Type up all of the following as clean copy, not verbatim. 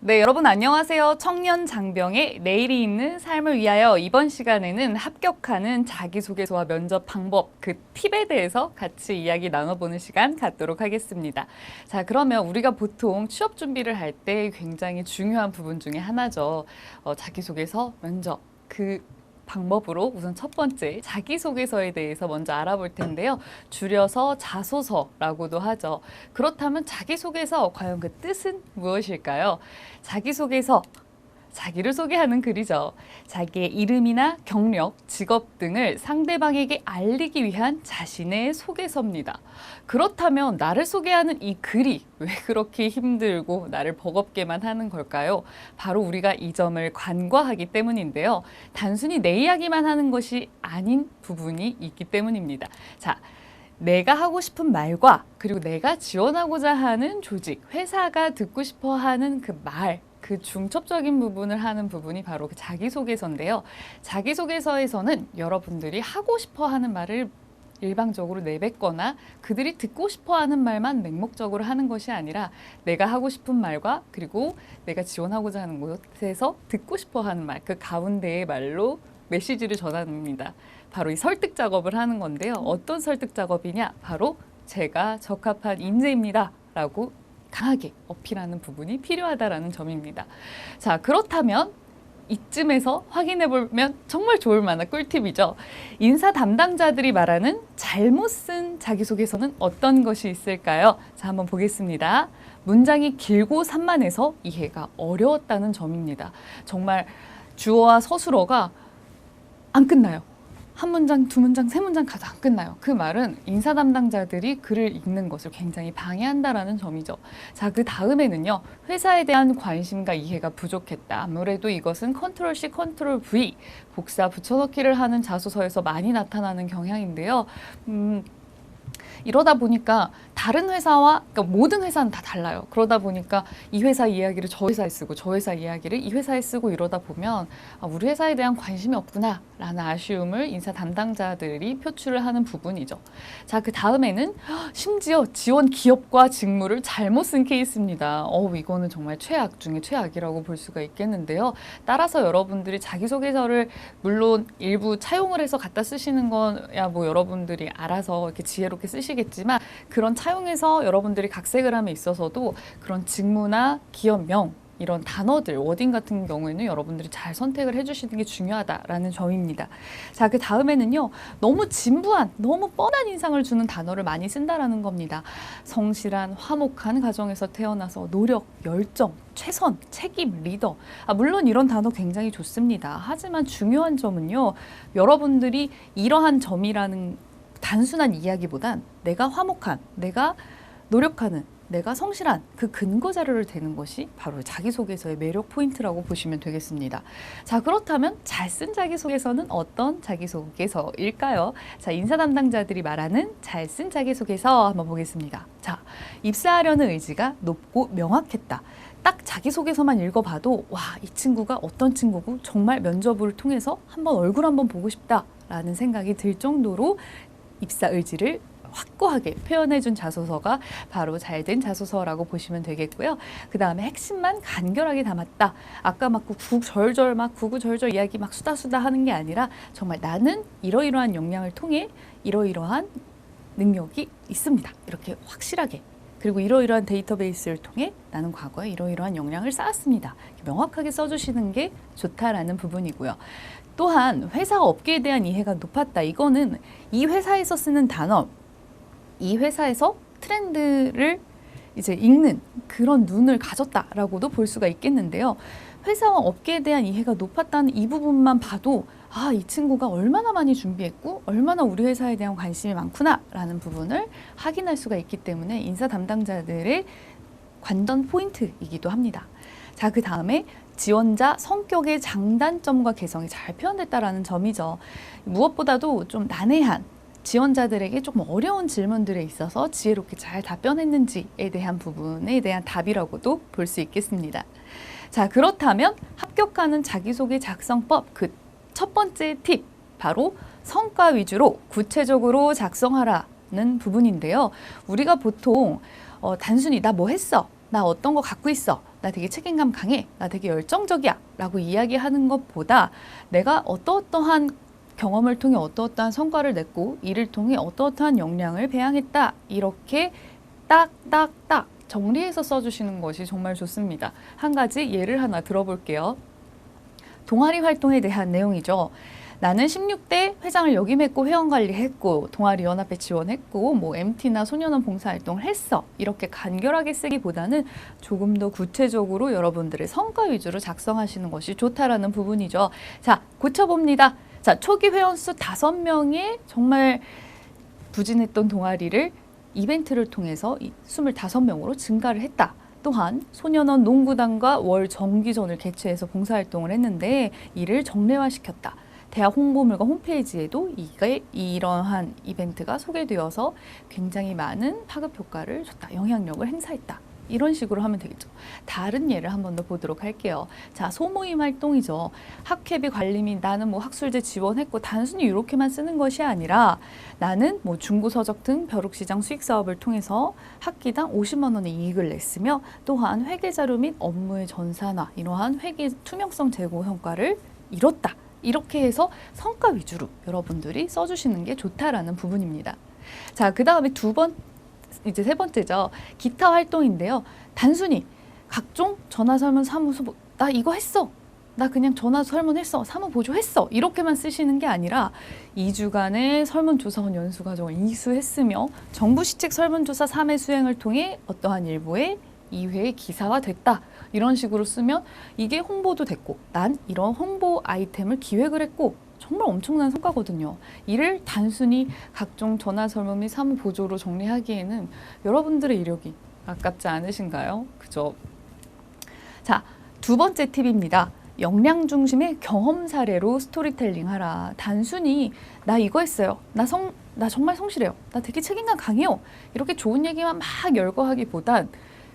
네, 여러분 안녕하세요. 청년 장병의 내일이 있는 삶을 위하여 이번 시간에는 합격하는 자기소개서와 면접 방법, 그 팁에 대해서 같이 이야기 나눠보는 시간 갖도록 하겠습니다. 자, 그러면 우리가 보통 취업 준비를 할 때 굉장히 중요한 부분 중에 하나죠. 자기소개서, 면접, 그 방법으로 우선 첫 번째 자기소개서에 대해서 먼저 알아볼 텐데요. 줄여서 자소서라고도 하죠. 그렇다면 자기소개서 과연 그 뜻은 무엇일까요? 자기소개서, 자기를 소개하는 글이죠. 자기의 이름이나 경력, 직업 등을 상대방에게 알리기 위한 자신의 소개서입니다. 그렇다면 나를 소개하는 이 글이 왜 그렇게 힘들고 나를 버겁게만 하는 걸까요? 바로 우리가 이 점을 간과하기 때문인데요. 단순히 내 이야기만 하는 것이 아닌 부분이 있기 때문입니다. 자, 내가 하고 싶은 말과 그리고 내가 지원하고자 하는 조직, 회사가 듣고 싶어 하는 그 말, 그 중첩적인 부분을 하는 부분이 바로 그 자기소개서인데요. 자기소개서에서는 여러분들이 하고 싶어 하는 말을 일방적으로 내뱉거나 그들이 듣고 싶어 하는 말만 맹목적으로 하는 것이 아니라 내가 하고 싶은 말과 그리고 내가 지원하고자 하는 곳에서 듣고 싶어 하는 말, 그 가운데의 말로 메시지를 전합니다. 바로 이 설득 작업을 하는 건데요. 어떤 설득 작업이냐? 바로 제가 적합한 인재입니다. 라고 강하게 어필하는 부분이 필요하다라는 점입니다. 자, 그렇다면 이쯤에서 확인해 보면 정말 좋을 만한 꿀팁이죠. 인사 담당자들이 말하는 잘못 쓴 자기소개서는 어떤 것이 있을까요? 자, 한번 보겠습니다. 문장이 길고 산만해서 이해가 어려웠다는 점입니다. 정말 주어와 서술어가 안 끝나요. 한 문장, 두 문장, 세 문장 가도 안 끝나요. 그 말은 인사 담당자들이 글을 읽는 것을 굉장히 방해한다라는 점이죠. 자, 그 다음에는요. 회사에 대한 관심과 이해가 부족했다. 아무래도 이것은 컨트롤 C, 컨트롤 V 복사 붙여넣기를 하는 자소서에서 많이 나타나는 경향인데요. 이러다 보니까 다른 회사와 그러니까 모든 회사는 다 달라요. 그러다 보니까 이 회사 이야기를 저 회사에 쓰고 저 회사 이야기를 이 회사에 쓰고 이러다 보면 우리 회사에 대한 관심이 없구나 라는 아쉬움을 인사 담당자들이 표출을 하는 부분이죠. 자, 그 다음에는 심지어 지원 기업과 직무를 잘못 쓴 케이스입니다. 이거는 정말 최악 중에 최악이라고 볼 수가 있겠는데요. 따라서 여러분들이 자기소개서를 물론 일부 차용을 해서 갖다 쓰시는 거야 뭐 여러분들이 알아서 이렇게 지혜롭게 쓰시겠지만 그런 차용해서 여러분들이 각색을 함에 있어서도 그런 직무나 기업명 이런 단어들, 워딩 같은 경우에는 여러분들이 잘 선택을 해주시는 게 중요하다라는 점입니다. 자, 그 다음에는요. 너무 진부한, 너무 뻔한 인상을 주는 단어를 많이 쓴다라는 겁니다. 성실한, 화목한 가정에서 태어나서 노력, 열정, 최선, 책임, 리더. 물론 이런 단어 굉장히 좋습니다. 하지만 중요한 점은요. 여러분들이 이러한 점이라는 단순한 이야기보단 내가 화목한, 내가 노력하는, 내가 성실한 그 근거 자료를 대는 것이 바로 자기소개서의 매력 포인트라고 보시면 되겠습니다. 자, 그렇다면 잘 쓴 자기소개서는 어떤 자기소개서일까요? 자, 인사 담당자들이 말하는 잘 쓴 자기소개서 한번 보겠습니다. 자, 입사하려는 의지가 높고 명확했다. 딱 자기소개서만 읽어봐도 와, 이 친구가 어떤 친구고 정말 면접을 통해서 얼굴 한번 보고 싶다라는 생각이 들 정도로 입사 의지를 확고하게 표현해준 자소서가 바로 잘된 자소서라고 보시면 되겠고요. 그 다음에 핵심만 간결하게 담았다. 아까 막 구구절절 막 구구절절 이야기 막 수다수다 하는 게 아니라 정말 나는 이러이러한 역량을 통해 이러이러한 능력이 있습니다. 이렇게 확실하게. 그리고 이러이러한 데이터베이스를 통해 나는 과거에 이러이러한 역량을 쌓았습니다. 명확하게 써주시는 게 좋다라는 부분이고요. 또한 회사 업계에 대한 이해가 높았다. 이거는 이 회사에서 쓰는 단어, 이 회사에서 트렌드를 이제 읽는 그런 눈을 가졌다라고도 볼 수가 있겠는데요. 회사와 업계에 대한 이해가 높았다는 이 부분만 봐도 이 친구가 얼마나 많이 준비했고 얼마나 우리 회사에 대한 관심이 많구나라는 부분을 확인할 수가 있기 때문에 인사 담당자들의 관전 포인트이기도 합니다. 자, 그 다음에 지원자 성격의 장단점과 개성이 잘 표현됐다라는 점이죠. 무엇보다도 좀 난해한 지원자들에게 조금 어려운 질문들에 있어서 지혜롭게 잘 답변했는지에 대한 부분에 대한 답이라고도 볼 수 있겠습니다. 자, 그렇다면 합격하는 자기소개 작성법 그 첫 번째 팁, 바로 성과 위주로 구체적으로 작성하라는 부분인데요. 우리가 보통 단순히 나 뭐 했어? 나 어떤 거 갖고 있어. 나 되게 책임감 강해. 나 되게 열정적이야. 라고 이야기하는 것보다 내가 어떠어떠한 경험을 통해 어떠어떠한 성과를 냈고 이를 통해 어떠어떠한 역량을 배양했다. 이렇게 딱딱딱 정리해서 써주시는 것이 정말 좋습니다. 한 가지 예를 하나 들어볼게요. 동아리 활동에 대한 내용이죠. 나는 16대 회장을 역임했고 회원관리했고 동아리 연합회 지원했고 뭐 MT나 소년원 봉사활동을 했어. 이렇게 간결하게 쓰기보다는 조금 더 구체적으로 여러분들의 성과 위주로 작성하시는 것이 좋다라는 부분이죠. 자, 고쳐봅니다. 자, 초기 회원수 5명의 정말 부진했던 동아리를 이벤트를 통해서 25명으로 증가를 했다. 또한 소년원 농구단과 월 정기전을 개최해서 봉사활동을 했는데 이를 정례화시켰다. 대학 홍보물과 홈페이지에도 이러한 이벤트가 소개되어서 굉장히 많은 파급 효과를 줬다. 영향력을 행사했다. 이런 식으로 하면 되겠죠. 다른 예를 한 번 더 보도록 할게요. 자, 소모임 활동이죠. 학회비 관리 및 나는 뭐 학술제 지원했고 단순히 이렇게만 쓰는 것이 아니라 나는 뭐 중고 서적 등 벼룩시장 수익 사업을 통해서 학기당 50만 원의 이익을 냈으며 또한 회계 자료 및 업무의 전산화, 이러한 회계 투명성 제고 성과를 이뤘다. 이렇게 해서 성과 위주로 여러분들이 써주시는 게 좋다라는 부분입니다. 자, 그 다음에 이제 세 번째죠. 기타 활동인데요. 단순히 각종 전화설문 사무소 나 이거 했어. 나 그냥 전화 설문했어. 사무보조했어. 이렇게만 쓰시는 게 아니라 2주간의 설문조사원 연수과정을 이수했으며 정부 시책 설문조사 3회 수행을 통해 어떠한 일부의 2회의 기사화됐다. 이런 식으로 쓰면 이게 홍보도 됐고 난 이런 홍보 아이템을 기획을 했고 정말 엄청난 성과거든요. 이를 단순히 각종 전화 설문 및 사무 보조로 정리하기에는 여러분들의 이력이 아깝지 않으신가요? 그죠? 자, 두 번째 팁입니다. 역량 중심의 경험 사례로 스토리텔링 하라. 단순히 나 이거 했어요. 나 정말 성실해요. 나 되게 책임감 강해요. 이렇게 좋은 얘기만 막 열거하기보단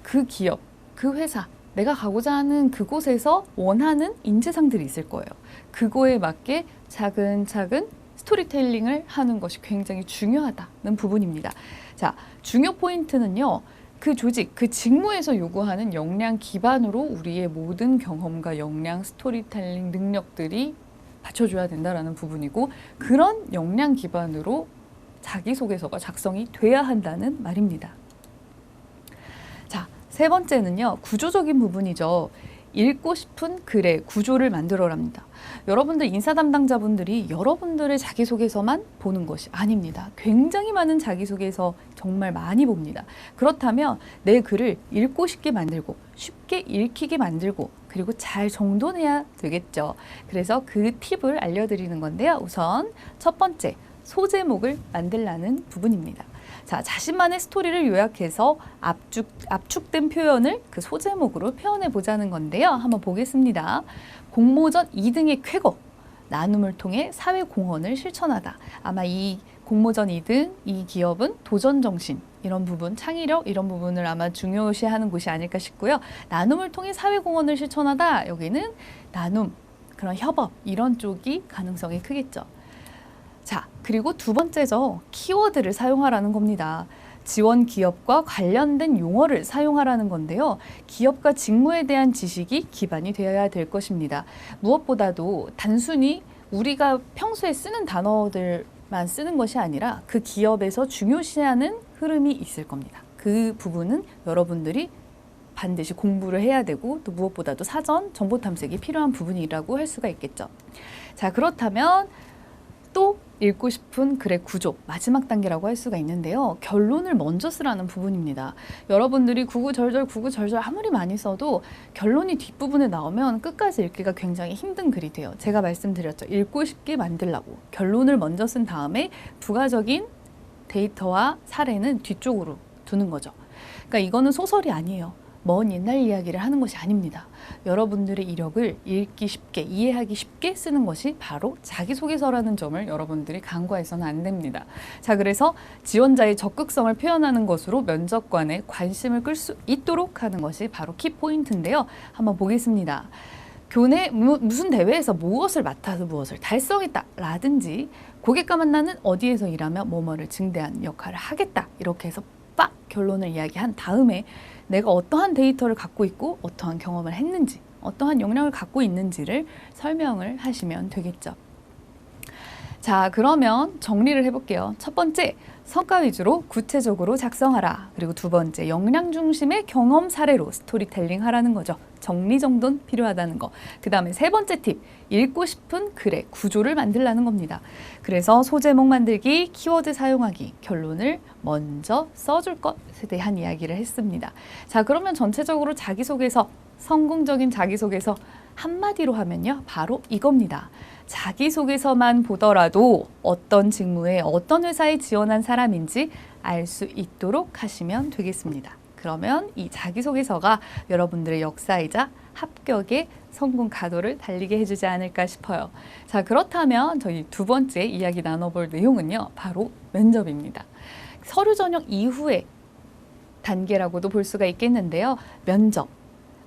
그 기업, 그 회사, 내가 가고자 하는 그곳에서 원하는 인재상들이 있을 거예요. 그거에 맞게 차근차근 스토리텔링을 하는 것이 굉장히 중요하다는 부분입니다. 자, 중요 포인트는요. 그 조직, 그 직무에서 요구하는 역량 기반으로 우리의 모든 경험과 역량, 스토리텔링 능력들이 받쳐줘야 된다는 부분이고 그런 역량 기반으로 자기소개서가 작성이 돼야 한다는 말입니다. 자, 세 번째는요. 구조적인 부분이죠. 읽고 싶은 글의 구조를 만들어랍니다. 여러분들 인사 담당자분들이 여러분들의 자기소개서만 보는 것이 아닙니다. 굉장히 많은 자기소개서 정말 많이 봅니다. 그렇다면 내 글을 읽고 싶게 만들고 쉽게 읽히게 만들고 그리고 잘 정돈해야 되겠죠. 그래서 그 팁을 알려드리는 건데요. 우선 첫 번째, 소제목을 만들라는 부분입니다. 자, 자신만의 스토리를 요약해서 압축된 표현을 그 소제목으로 표현해 보자는 건데요. 한번 보겠습니다. 공모전 2등의 쾌거, 나눔을 통해 사회 공헌을 실천하다. 아마 이 공모전 2등, 이 기업은 도전정신, 이런 부분, 창의력, 이런 부분을 아마 중요시하는 곳이 아닐까 싶고요. 나눔을 통해 사회 공헌을 실천하다. 여기는 나눔, 그런 협업, 이런 쪽이 가능성이 크겠죠. 자, 그리고 두 번째죠. 키워드를 사용하라는 겁니다. 지원 기업과 관련된 용어를 사용하라는 건데요. 기업과 직무에 대한 지식이 기반이 되어야 될 것입니다. 무엇보다도 단순히 우리가 평소에 쓰는 단어들만 쓰는 것이 아니라 그 기업에서 중요시하는 흐름이 있을 겁니다. 그 부분은 여러분들이 반드시 공부를 해야 되고 또 무엇보다도 사전 정보 탐색이 필요한 부분이라고 할 수가 있겠죠. 자, 그렇다면 또 읽고 싶은 글의 구조, 마지막 단계라고 할 수가 있는데요. 결론을 먼저 쓰라는 부분입니다. 여러분들이 구구절절 아무리 많이 써도 결론이 뒷부분에 나오면 끝까지 읽기가 굉장히 힘든 글이 돼요. 제가 말씀드렸죠. 읽고 싶게 만들라고. 결론을 먼저 쓴 다음에 부가적인 데이터와 사례는 뒤쪽으로 두는 거죠. 그러니까 이거는 소설이 아니에요. 먼 옛날 이야기를 하는 것이 아닙니다. 여러분들의 이력을 읽기 쉽게, 이해하기 쉽게 쓰는 것이 바로 자기소개서라는 점을 여러분들이 간과해서는 안 됩니다. 자, 그래서 지원자의 적극성을 표현하는 것으로 면접관의 관심을 끌 수 있도록 하는 것이 바로 키포인트인데요. 한번 보겠습니다. 교내 무슨 대회에서 무엇을 맡아서 무엇을 달성했다 라든지 고객과 만나는 어디에서 일하며 뭐뭐를 증대한 역할을 하겠다 이렇게 해서 빡 결론을 이야기한 다음에 내가 어떠한 데이터를 갖고 있고 어떠한 경험을 했는지, 어떠한 역량을 갖고 있는지를 설명을 하시면 되겠죠. 자, 그러면 정리를 해볼게요. 첫 번째, 성과 위주로 구체적으로 작성하라. 그리고 두 번째, 역량 중심의 경험 사례로 스토리텔링 하라는 거죠. 정리정돈 필요하다는 거. 그 다음에 세 번째 팁, 읽고 싶은 글의 구조를 만들라는 겁니다. 그래서 소제목 만들기, 키워드 사용하기, 결론을 먼저 써줄 것에 대한 이야기를 했습니다. 자, 그러면 전체적으로 자기소개서, 성공적인 자기소개서 한마디로 하면요, 바로 이겁니다. 자기소개서만 보더라도 어떤 직무에 어떤 회사에 지원한 사람인지 알 수 있도록 하시면 되겠습니다. 그러면 이 자기소개서가 여러분들의 역사이자 합격의 성공 가도를 달리게 해주지 않을까 싶어요. 자, 그렇다면 저희 두 번째 이야기 나눠볼 내용은요, 바로 면접입니다. 서류 전형 이후의 단계라고도 볼 수가 있겠는데요. 면접.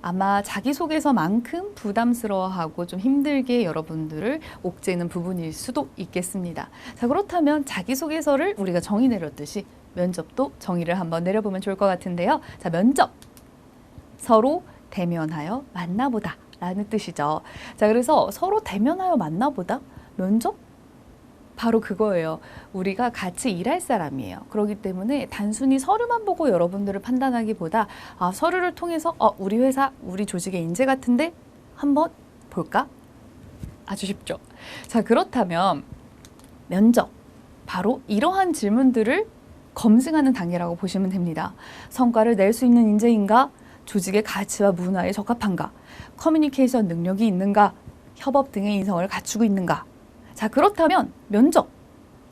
아마 자기소개서만큼 부담스러워하고 좀 힘들게 여러분들을 옥죄는 부분일 수도 있겠습니다. 자, 그렇다면 자기소개서를 우리가 정의 내렸듯이 면접도 정의를 한번 내려보면 좋을 것 같은데요. 자, 면접. 서로 대면하여 만나보다 라는 뜻이죠. 자, 그래서 서로 대면하여 만나보다 면접? 바로 그거예요. 우리가 같이 일할 사람이에요. 그렇기 때문에 단순히 서류만 보고 여러분들을 판단하기보다 서류를 통해서 우리 회사, 우리 조직의 인재 같은데 한번 볼까? 아주 쉽죠. 자, 그렇다면 면접, 바로 이러한 질문들을 검증하는 단계라고 보시면 됩니다. 성과를 낼 수 있는 인재인가? 조직의 가치와 문화에 적합한가? 커뮤니케이션 능력이 있는가? 협업 등의 인성을 갖추고 있는가? 자, 그렇다면 면접,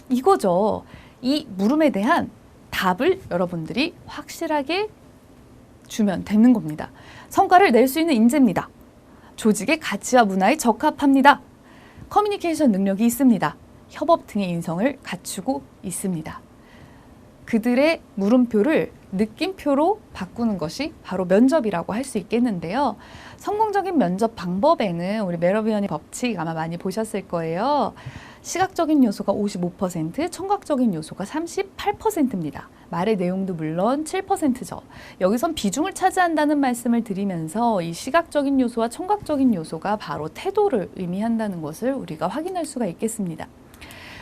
이거죠. 이 물음에 대한 답을 여러분들이 확실하게 주면 되는 겁니다. 성과를 낼 수 있는 인재입니다. 조직의 가치와 문화에 적합합니다. 커뮤니케이션 능력이 있습니다. 협업 등의 인성을 갖추고 있습니다. 그들의 물음표를 느낌표로 바꾸는 것이 바로 면접이라고 할 수 있겠는데요. 성공적인 면접 방법에는 우리 메러비언의 법칙 아마 많이 보셨을 거예요. 시각적인 요소가 55%, 청각적인 요소가 38%입니다. 말의 내용도 물론 7%죠. 여기선 비중을 차지한다는 말씀을 드리면서 이 시각적인 요소와 청각적인 요소가 바로 태도를 의미한다는 것을 우리가 확인할 수가 있겠습니다.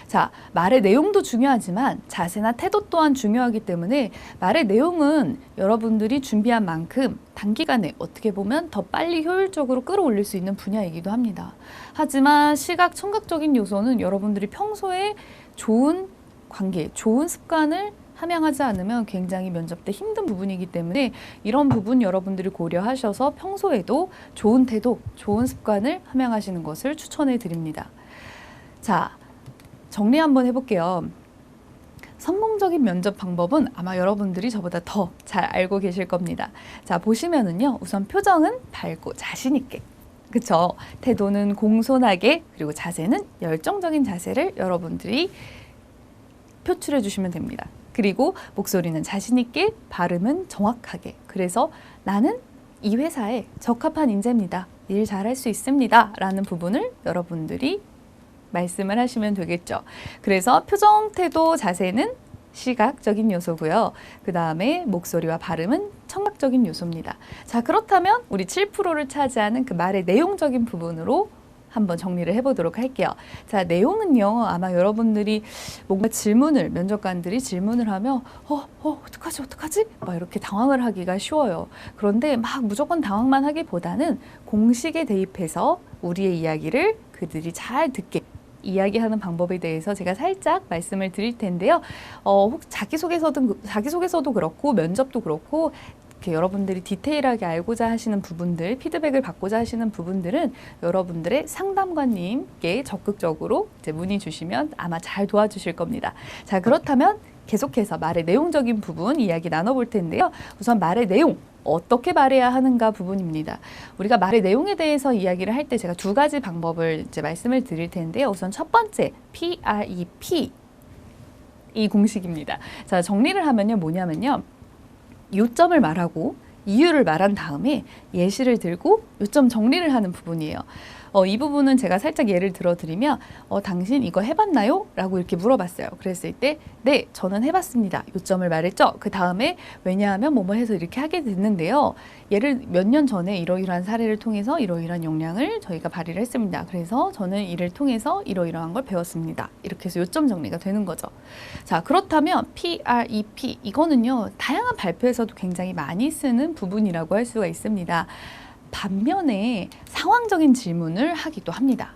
자, 말의 내용도 중요하지만 자세나 태도 또한 중요하기 때문에 말의 내용은 여러분들이 준비한 만큼 단기간에 어떻게 보면 더 빨리 효율적으로 끌어올릴 수 있는 분야이기도 합니다. 하지만 시각, 청각적인 요소는 여러분들이 평소에 좋은 관계, 좋은 습관을 함양하지 않으면 굉장히 면접 때 힘든 부분이기 때문에 이런 부분 여러분들이 고려하셔서 평소에도 좋은 태도, 좋은 습관을 함양하시는 것을 추천해 드립니다. 자, 정리 한번 해볼게요. 성공적인 면접 방법은 아마 여러분들이 저보다 더 잘 알고 계실 겁니다. 자, 보시면은요, 우선 표정은 밝고 자신 있게, 그쵸? 태도는 공손하게, 그리고 자세는 열정적인 자세를 여러분들이 표출해 주시면 됩니다. 그리고 목소리는 자신 있게, 발음은 정확하게. 그래서 나는 이 회사에 적합한 인재입니다. 일 잘할 수 있습니다. 라는 부분을 여러분들이 말씀을 하시면 되겠죠. 그래서 표정, 태도, 자세는 시각적인 요소고요. 그 다음에 목소리와 발음은 청각적인 요소입니다. 자, 그렇다면 우리 7%를 차지하는 그 말의 내용적인 부분으로 한번 정리를 해보도록 할게요. 자, 내용은요, 아마 여러분들이 뭔가 질문을, 면접관들이 질문을 하면 어떡하지? 막 이렇게 당황을 하기가 쉬워요. 그런데 막 무조건 당황만 하기보다는 공식에 대입해서 우리의 이야기를 그들이 잘 듣게 이야기하는 방법에 대해서 제가 살짝 말씀을 드릴 텐데요. 혹 자기소개서도 그렇고 면접도 그렇고 이렇게 여러분들이 디테일하게 알고자 하시는 부분들, 피드백을 받고자 하시는 부분들은 여러분들의 상담관님께 적극적으로 이제 문의 주시면 아마 잘 도와주실 겁니다. 자, 그렇다면 계속해서 말의 내용적인 부분 이야기 나눠볼 텐데요. 우선 말의 내용. 어떻게 말해야 하는가 부분입니다. 우리가 말의 내용에 대해서 이야기를 할 때 제가 두 가지 방법을 이제 말씀을 드릴 텐데요. 우선 첫 번째, PREP. 이 공식입니다. 자, 정리를 하면요, 뭐냐면요. 요점을 말하고 이유를 말한 다음에 예시를 들고 요점 정리를 하는 부분이에요. 이 부분은 제가 살짝 예를 들어드리면 당신 이거 해봤나요? 라고 이렇게 물어봤어요. 그랬을 때 네, 저는 해봤습니다. 요점을 말했죠. 그 다음에 왜냐하면 뭐뭐 해서 이렇게 하게 됐는데요. 예를 몇 년 전에 이러이러한 사례를 통해서 이러이러한 역량을 저희가 발휘를 했습니다. 그래서 저는 이를 통해서 이러이러한 걸 배웠습니다. 이렇게 해서 요점 정리가 되는 거죠. 자, 그렇다면 PREP 이거는요. 다양한 발표에서도 굉장히 많이 쓰는 부분이라고 할 수가 있습니다. 반면에 상황적인 질문을 하기도 합니다.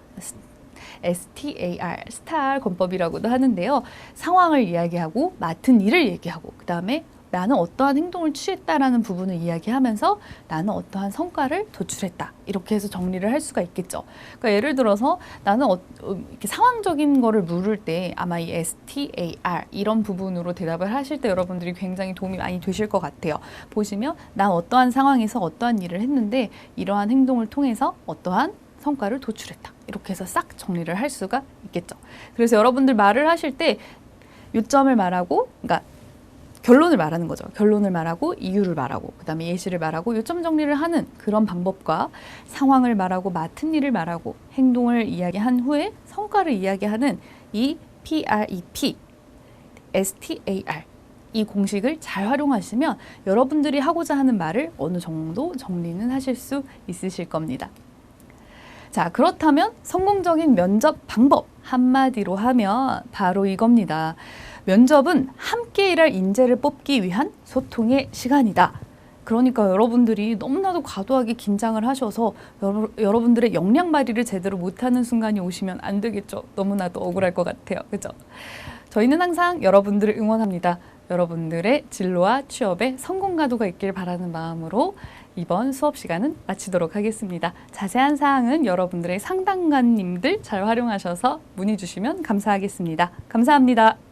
STAR, 스타र 권법이라고도 하는데요. 상황을 이야기하고 맡은 일을 얘기하고 그 다음에 나는 어떠한 행동을 취했다라는 부분을 이야기하면서 나는 어떠한 성과를 도출했다. 이렇게 해서 정리를 할 수가 있겠죠. 그러니까 예를 들어서 나는 이렇게 상황적인 거를 물을 때 아마 이 STAR 이런 부분으로 대답을 하실 때 여러분들이 굉장히 도움이 많이 되실 것 같아요. 보시면 난 어떠한 상황에서 어떠한 일을 했는데 이러한 행동을 통해서 어떠한 성과를 도출했다. 이렇게 해서 싹 정리를 할 수가 있겠죠. 그래서 여러분들 말을 하실 때 요점을 말하고 그러니까 결론을 말하는 거죠. 결론을 말하고 이유를 말하고 그다음에 예시를 말하고 요점 정리를 하는 그런 방법과 상황을 말하고 맡은 일을 말하고 행동을 이야기한 후에 성과를 이야기하는 이 PREP, STAR 이 공식을 잘 활용하시면 여러분들이 하고자 하는 말을 어느 정도 정리는 하실 수 있으실 겁니다. 자, 그렇다면 성공적인 면접 방법 한마디로 하면 바로 이겁니다. 면접은 함께 일할 인재를 뽑기 위한 소통의 시간이다. 그러니까 여러분들이 너무나도 과도하게 긴장을 하셔서 여러분들의 역량 발휘를 제대로 못하는 순간이 오시면 안 되겠죠. 너무나도 억울할 것 같아요. 그죠? 저희는 항상 여러분들을 응원합니다. 여러분들의 진로와 취업에 성공 가도가 있길 바라는 마음으로 이번 수업 시간은 마치도록 하겠습니다. 자세한 사항은 여러분들의 상담관님들 잘 활용하셔서 문의 주시면 감사하겠습니다. 감사합니다.